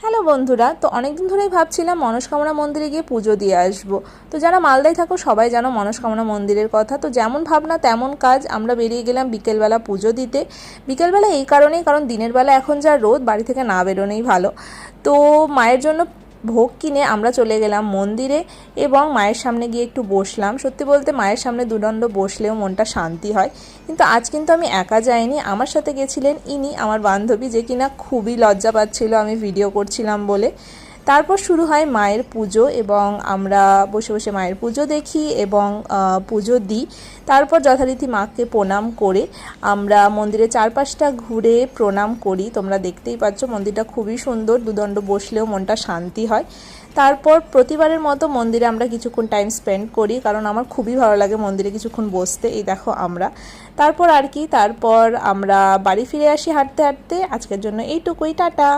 Hello বন্ধুরা, তো অনেকদিন ধরেই ভাবছিলাম মনস্কামনা মন্দিরে গিয়ে পুজো দিয়ে আসবো। তো যারা মালদায় থাকো সবাই জানো মনস্কামনা মন্দিরের কথা। তো যেমন ভাবনা তেমন কাজ, আমরা বেরিয়ে গেলাম বিকেলবেলা পুজো দিতে। বিকেলবেলা এই কারণেই, কারণ দিনের বেলা এখন যা রোদ, বাড়ি থেকে না বেরোনোই ভালো। তো মায়ের জন্য ভোগ কিনে আমরা চলে গেলাম মন্দিরে এবং মায়ের সামনে গিয়ে একটু বসলাম। সত্যি বলতে মায়ের সামনে দুদণ্ড বসলেও মনটা শান্তি হয়। কিন্তু আজ কিন্তু আমি একা যাইনি, আমার সাথে গেছিলেন ইনি আমার বান্ধবী, যে কিনা খুবই লজ্জা পাচ্ছিল আমি ভিডিও করছিলাম বলে। তারপর শুরু হয় মায়ের পুজো এবং আমরা বসে বসে মায়ের পুজো দেখি এবং পুজো দিই। তারপর যথারীতি মাকে প্রণাম করে আমরা মন্দিরের চারপাশটা ঘুরে প্রণাম করি। তোমরা দেখতেই পাচ্ছ মন্দিরটা খুবই সুন্দর, দুদণ্ড বসলেও মনটা শান্তি হয়। তারপর প্রতিবারের মতো মন্দিরে আমরা কিছুক্ষণ টাইম স্পেন্ড করি, কারণ আমার খুবই ভালো লাগে মন্দিরে কিছুক্ষণ বসতে। এই দেখো আমরা তারপর আমরা বাড়ি ফিরে আসি হাঁটতে হাঁটতে। আজকের জন্য এইটুকুই, টাটা।